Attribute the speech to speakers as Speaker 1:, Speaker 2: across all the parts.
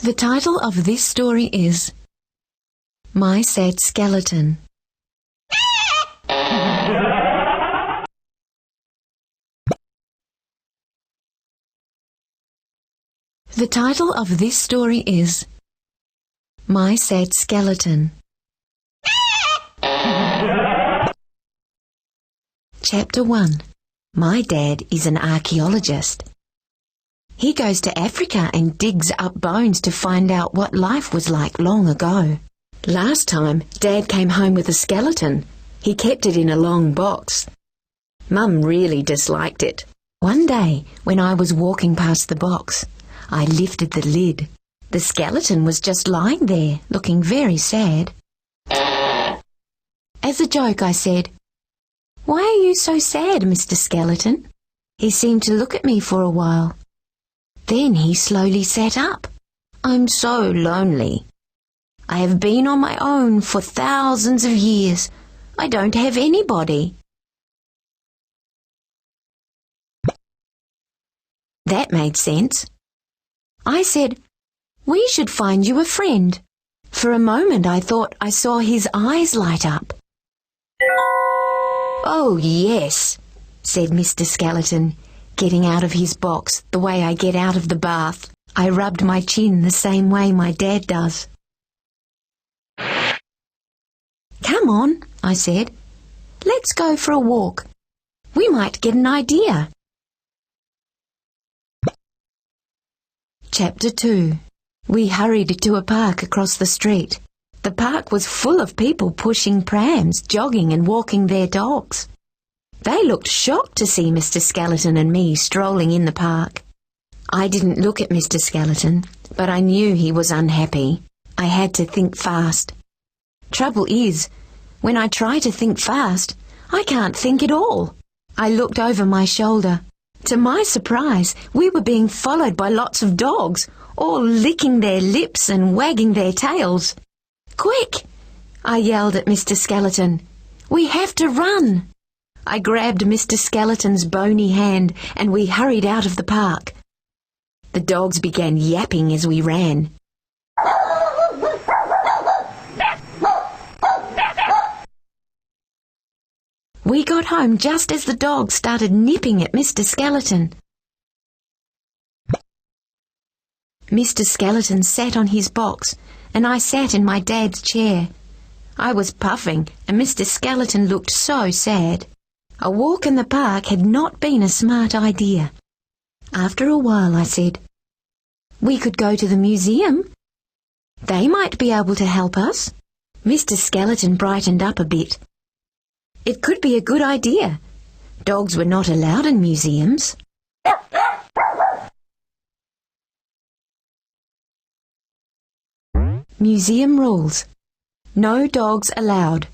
Speaker 1: The title of this story is My Sad Skeleton. The title of this story is My Sad Skeleton. Chapter 1. My dad is an archaeologist. He goes to Africa and digs up bones to find out what life was like long ago. Last time, Dad came home with a skeleton. He kept it in a long box. Mum really disliked it. One day, when I was walking past the box, I lifted the lid. The skeleton was just lying there, looking very sad. As a joke, I said, "Why are you so sad, Mr. Skeleton?" He seemed to look at me for a while. Then he slowly sat up. "I'm so lonely. I have been on my own for thousands of years. I don't have anybody." That made sense. I said, "We should find you a friend." For a moment I thought I saw his eyes light up. "Oh, yes," said Mr. Skeleton, getting out of his box the way I get out of the bath. I rubbed my chin the same way my dad does. "Come on," I said. "Let's go for a walk. We might get an idea." Chapter 2. We hurried to a park across the street. The park was full of people pushing prams, jogging and walking their dogs. They looked shocked to see Mr. Skeleton and me strolling in the park. I didn't look at Mr. Skeleton, but I knew he was unhappy. I had to think fast. Trouble is, when I try to think fast, I can't think at all. I looked over my shoulder. To my surprise, we were being followed by lots of dogs, all licking their lips and wagging their tails. "Quick!" I yelled at Mr. Skeleton. "We have to run!" I grabbed Mr. Skeleton's bony hand and we hurried out of the park. The dogs began yapping as we ran. We got home just as the dogs started nipping at Mr. Skeleton. Mr. Skeleton sat on his box and I sat in my dad's chair. I was puffing and Mr. Skeleton looked so sad. A walk in the park had not been a smart idea. After a while I said, "We could go to the museum. They might be able to help us." Mr. Skeleton brightened up a bit. It could be a good idea. Dogs were not allowed in museums. Museum rules. No dogs allowed.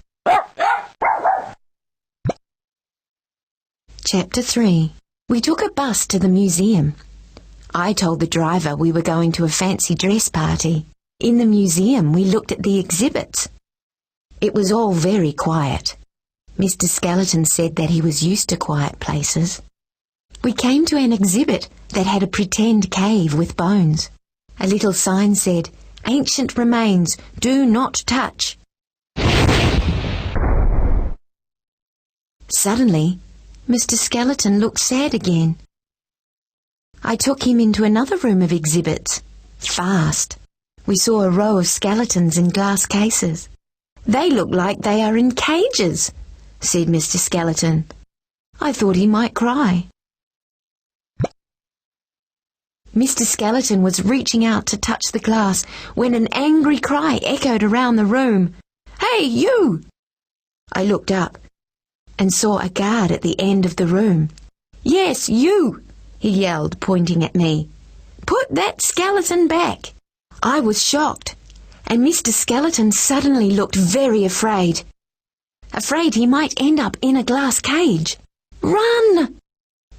Speaker 1: Chapter 3. We took a bus to the museum. I told the driver we were going to a fancy dress party. In the museum we looked at the exhibits. It was all very quiet. Mr. Skeleton said that he was used to quiet places. We came to an exhibit that had a pretend cave with bones. A little sign said, "Ancient remains, do not touch." Suddenly, Mr. Skeleton looked sad again. I took him into another room of exhibits. Fast. We saw a row of skeletons in glass cases. "They look like they are in cages," said Mr. Skeleton. I thought he might cry. Mr. Skeleton was reaching out to touch the glass when an angry cry echoed around the room. "Hey, you!" I looked up and saw a guard at the end of the room. "Yes, you!" he yelled, pointing at me. "Put that skeleton back!" I was shocked, and Mr. Skeleton suddenly looked very afraid. Afraid he might end up in a glass cage. "Run!"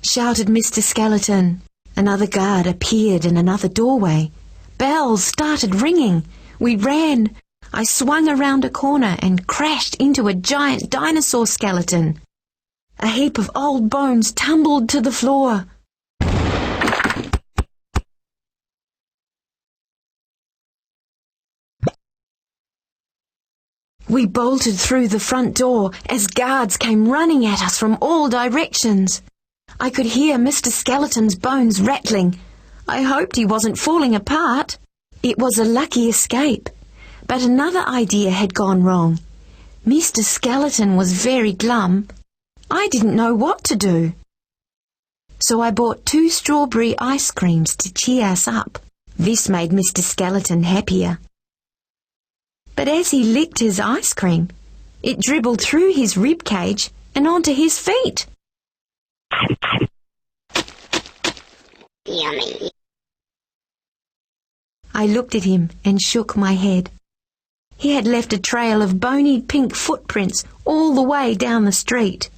Speaker 1: shouted Mr. Skeleton. Another guard appeared in another doorway. Bells started ringing. We ran. I swung around a corner and crashed into a giant dinosaur skeleton. A heap of old bones tumbled to the floor. We bolted through the front door as guards came running at us from all directions. I could hear Mr. Skeleton's bones rattling. I hoped he wasn't falling apart. It was a lucky escape, but another idea had gone wrong. Mr. Skeleton was very glum. I didn't know what to do. So I bought 2 strawberry ice creams to cheer us up. This made Mr. Skeleton happier. But as he licked his ice cream, it dribbled through his rib cage and onto his feet.
Speaker 2: Yummy.
Speaker 1: I looked at him and shook my head. He had left a trail of bony pink footprints all the way down the street.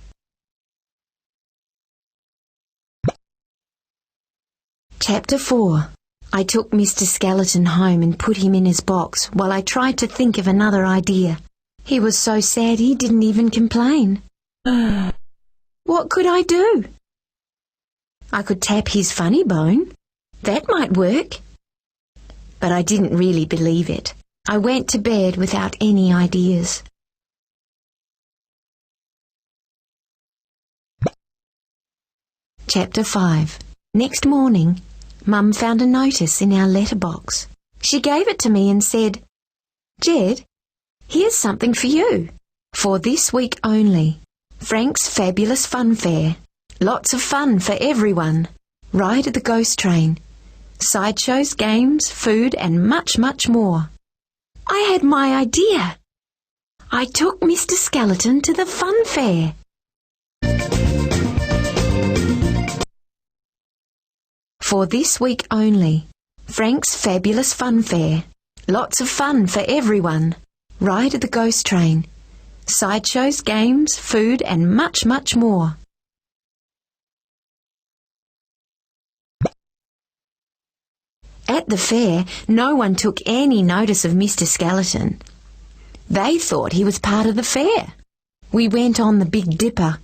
Speaker 1: Chapter 4. I took Mr. Skeleton home and put him in his box while I tried to think of another idea. He was so sad he didn't even complain. What could I do? I could tap his funny bone. That might work. But I didn't really believe it. I went to bed without any ideas. Chapter 5. Next morning, Mum found a notice in our letterbox. She gave it to me and said, "Jed, here's something for you. For this week only. Frank's Fabulous Fun Fair. Lots of fun for everyone. Ride at the ghost train. Sideshows, games, food and much, much more." I had my idea. I took Mr. Skeleton to the fun fair. For this week only. Frank's Fabulous Fun Fair. Lots of fun for everyone. Ride at the ghost train. Sideshows, games, food and much, much more. At the fair, no one took any notice of Mr. Skeleton. They thought he was part of the fair. We went on the Big Dipper.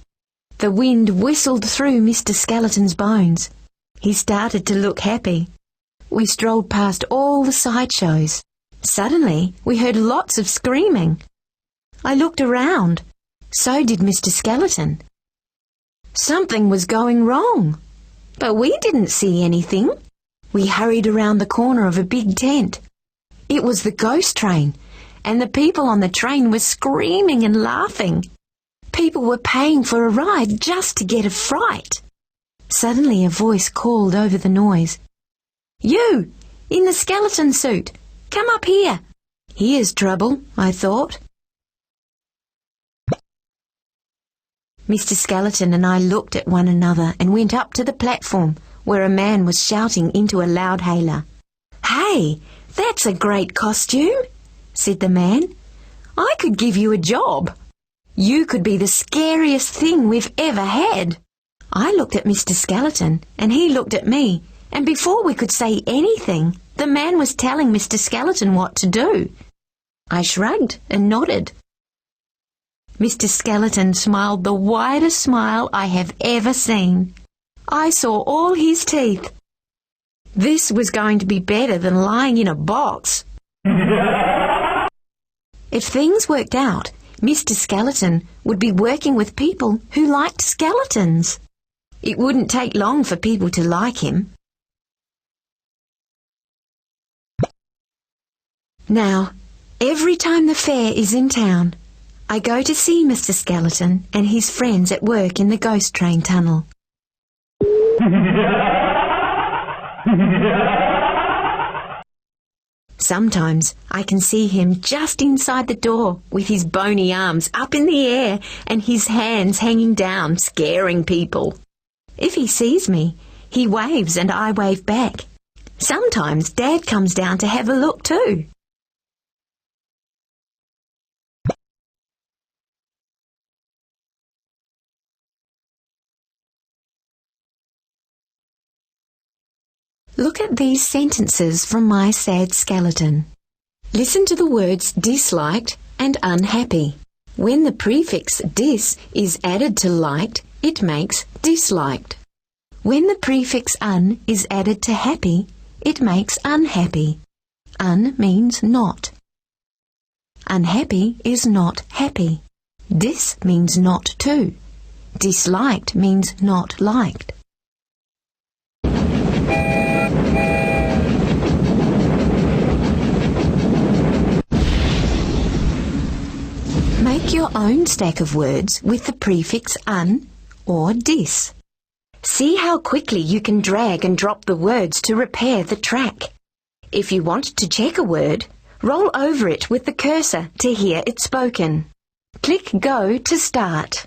Speaker 1: The wind whistled through Mr. Skeleton's bones. He started to look happy. We strolled past all the sideshows. Suddenly, we heard lots of screaming. I looked around. So did Mr. Skeleton. Something was going wrong, but we didn't see anything. We hurried around the corner of a big tent. It was the ghost train, and the people on the train were screaming and laughing. People were paying for a ride just to get a fright. Suddenly a voice called over the noise. "You, in the skeleton suit, come up here." Here's trouble, I thought. Mr. Skeleton and I looked at one another and went up to the platform where a man was shouting into a loudhailer. "Hey, that's a great costume," said the man. "I could give you a job. You could be the scariest thing we've ever had." I looked at Mr. Skeleton and he looked at me, and before we could say anything, the man was telling Mr. Skeleton what to do. I shrugged and nodded. Mr. Skeleton smiled the widest smile I have ever seen. I saw all his teeth. This was going to be better than lying in a box. If things worked out, Mr. Skeleton would be working with people who liked skeletons. It wouldn't take long for people to like him. Now, every time the fair is in town, I go to see Mr. Skeleton and his friends at work in the ghost train tunnel. Sometimes I can see him just inside the door with his bony arms up in the air and his hands hanging down, scaring people. If he sees me, he waves and I wave back. Sometimes Dad comes down to have a look too. Look at these sentences from My Sad Skeleton. Listen to the words disliked and unhappy. When the prefix dis is added to liked, it makes disliked. When the prefix un is added to happy, it makes unhappy. Un means not. Unhappy is not happy. Dis means not to. Disliked means not liked. Make your own stack of words with the prefix un or dis. See how quickly you can drag and drop the words to repair the track. If you want to check a word, roll over it with the cursor to hear it spoken. Click Go to start.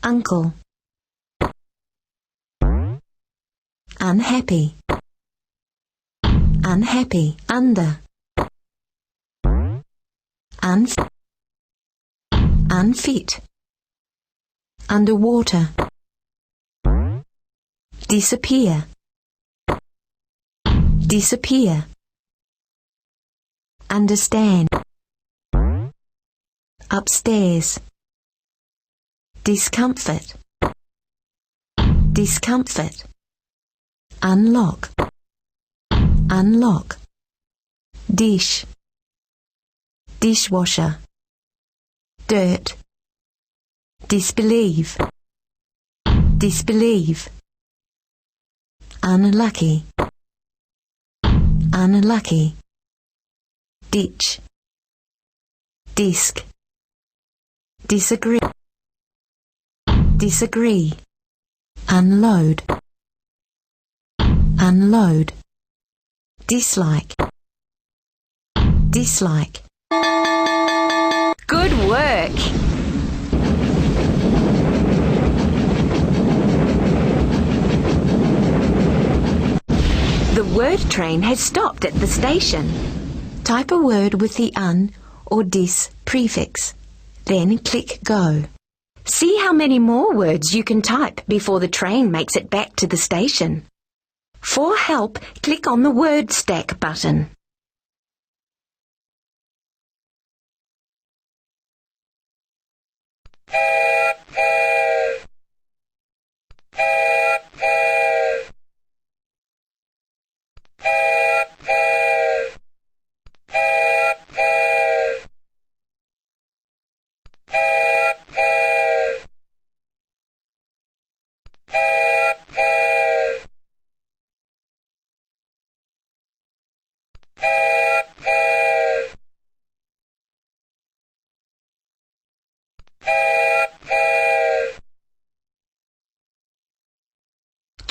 Speaker 1: Uncle. Unhappy. Unhappy. Under. Unfit. Underwater. Disappear. Disappear. Understand. Upstairs. Discomfort. Discomfort. Unlock. Unlock. Dish. Dishwasher. Dirt. Disbelieve. Disbelieve. Unlucky. Unlucky. Ditch. Disc. Disagree. Disagree. Unload. Unload. Dislike. Dislike. Good work! The word train has stopped at the station. Type a word with the un or dis prefix. Then click Go. See how many more words you can type before the train makes it back to the station. For help, click on the Word Stack button.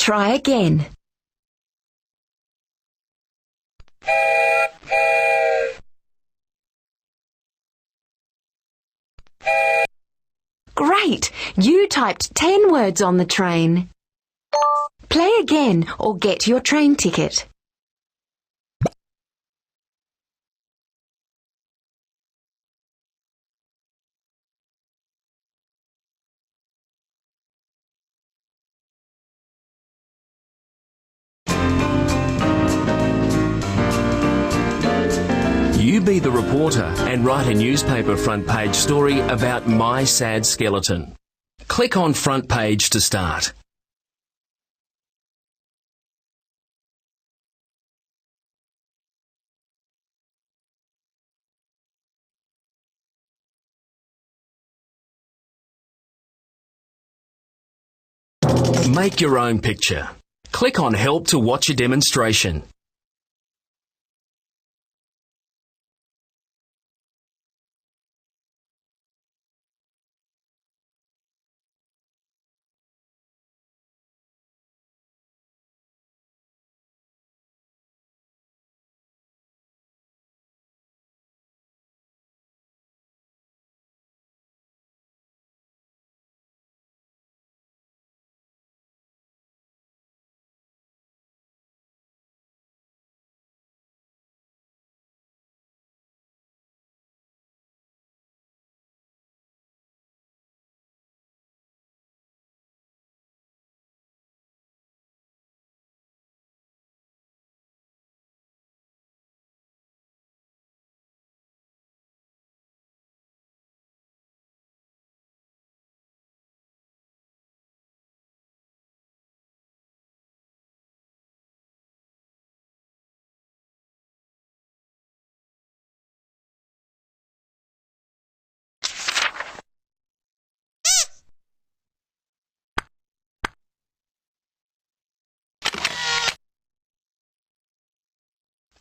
Speaker 1: Try again. Great! You typed 10 words on the train. Play again or get your train ticket.
Speaker 2: You be the reporter and write a newspaper front page story about my sad skeleton. Click on front page to start. Make your own picture. Click on Help to watch a demonstration.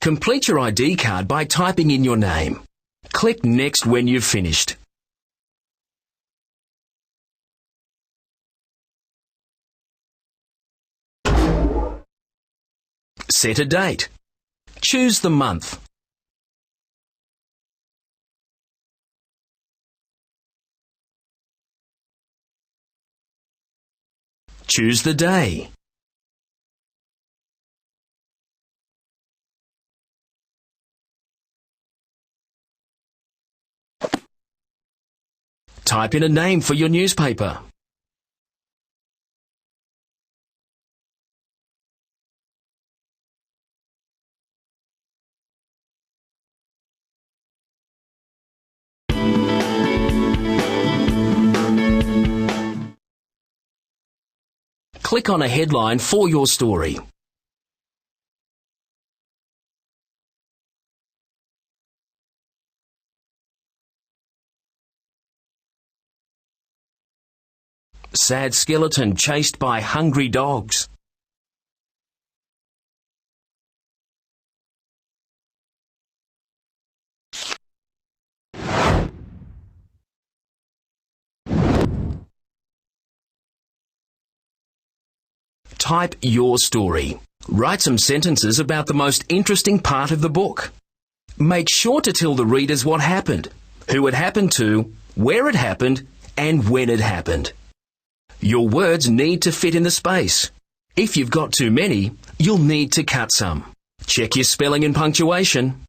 Speaker 2: Complete your ID card by typing in your name. Click Next when you've finished. Set a date. Choose the month. Choose the day. Type in a name for your newspaper. Click on a headline for your story. Sad skeleton chased by hungry dogs. Type your story. Write some sentences about the most interesting part of the book. Make sure to tell the readers what happened, who it happened to, where it happened, and when it happened. Your words need to fit in the space. If you've got too many, you'll need to cut some. Check your spelling and punctuation.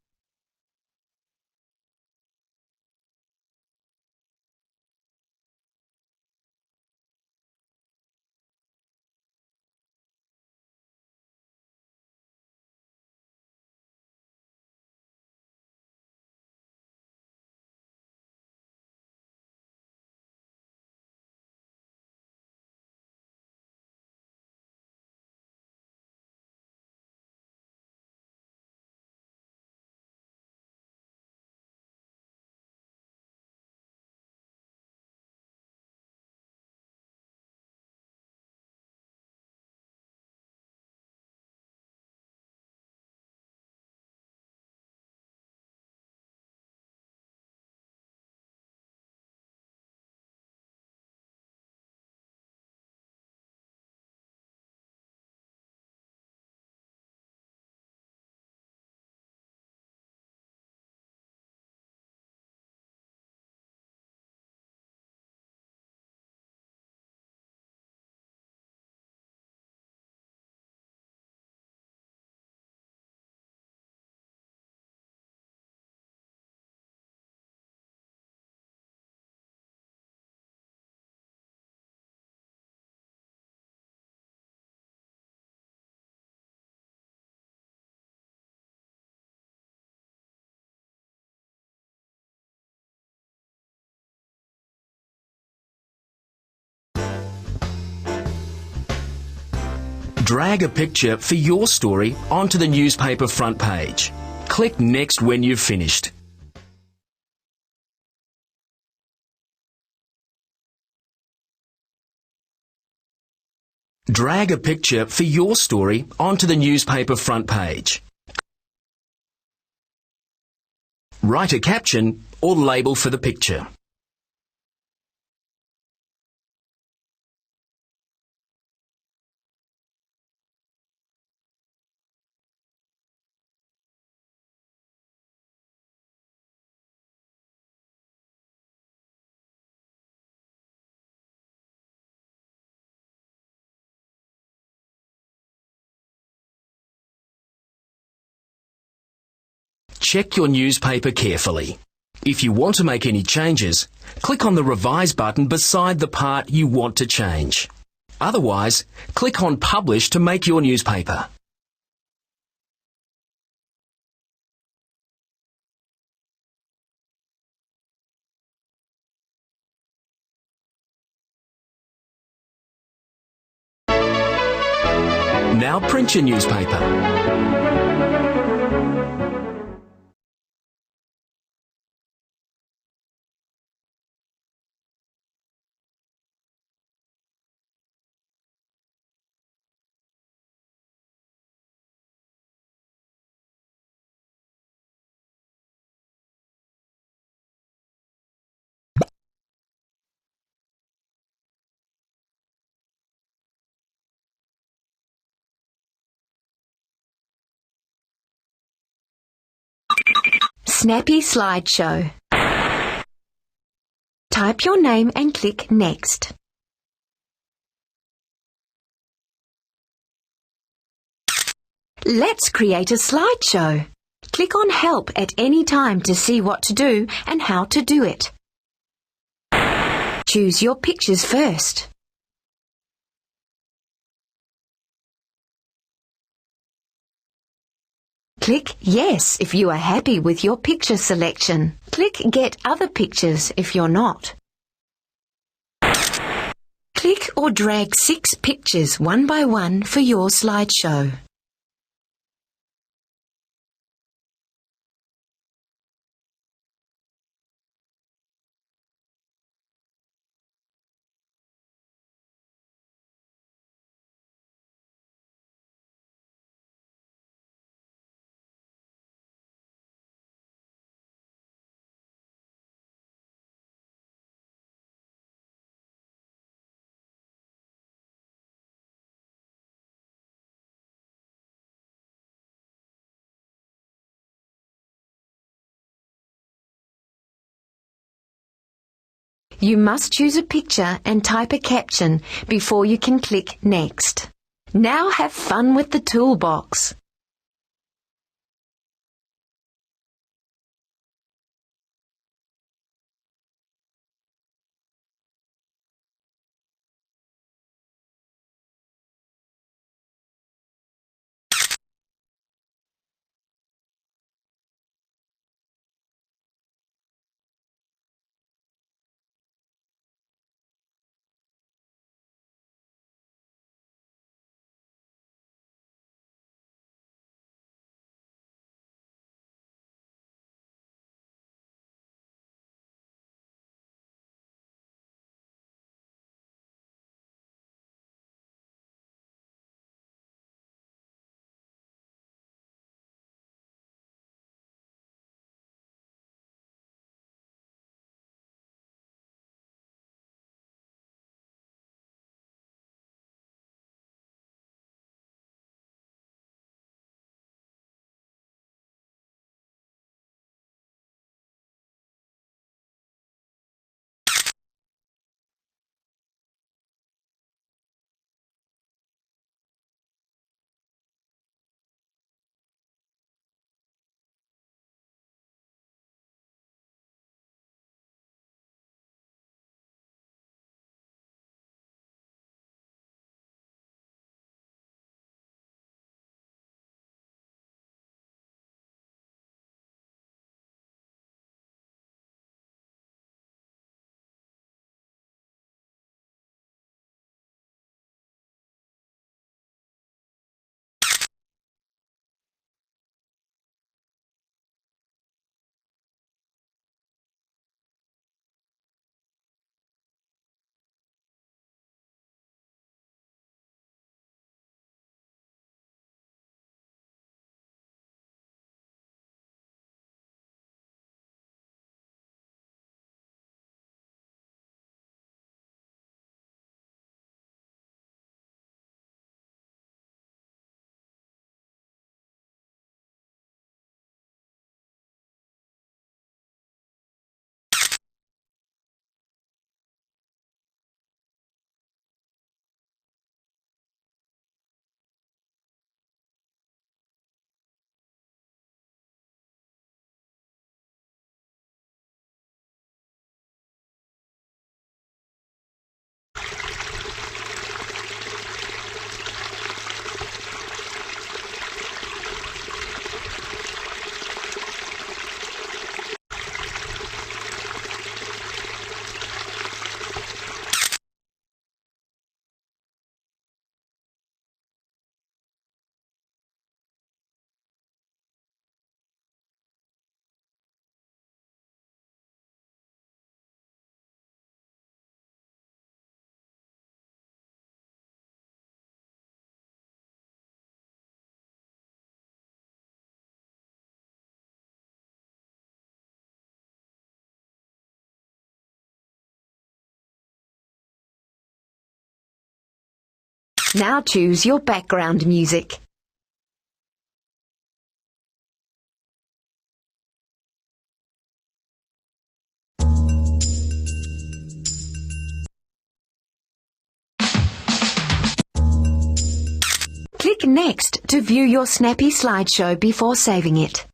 Speaker 2: Drag a picture for your story onto the newspaper front page. Click Next when you've finished. Drag a picture for your story onto the newspaper front page. Write a caption or label for the picture. Check your newspaper carefully. If you want to make any changes, click on the Revise button beside the part you want to change. Otherwise, click on Publish to make your newspaper. Now print your newspaper.
Speaker 1: Snappy slideshow. Type your name and click Next. Let's create a slideshow. Click on Help at any time to see what to do and how to do it. Choose your pictures first. Click Yes if you are happy with your picture selection. Click Get Other Pictures if you're not. Click or drag 6 pictures one by one for your slideshow. You must choose a picture and type a caption before you can click Next. Now have fun with the toolbox. Now choose your background music. Click Next to view your snappy slideshow before saving it.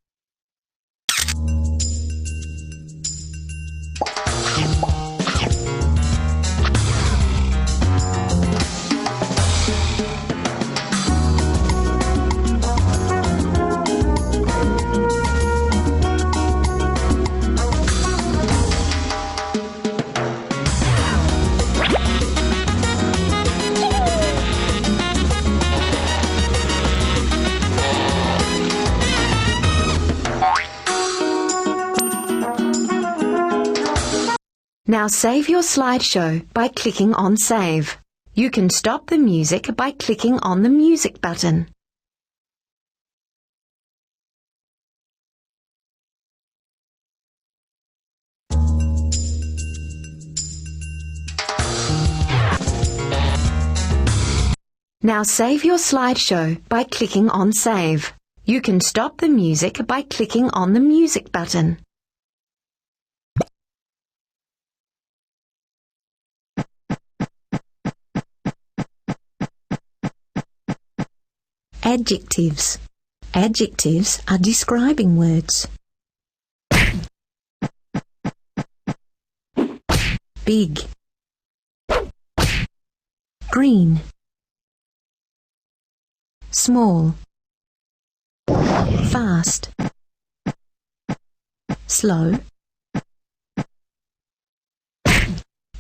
Speaker 1: Now save your slideshow by clicking on Save. You can stop the music by clicking on the Music button. Now save your slideshow by clicking on Save. You can stop the music by clicking on the Music button. Adjectives. Adjectives are describing words. Big, green, small, fast, slow,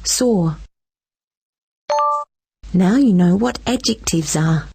Speaker 1: sore. Now you know what adjectives are.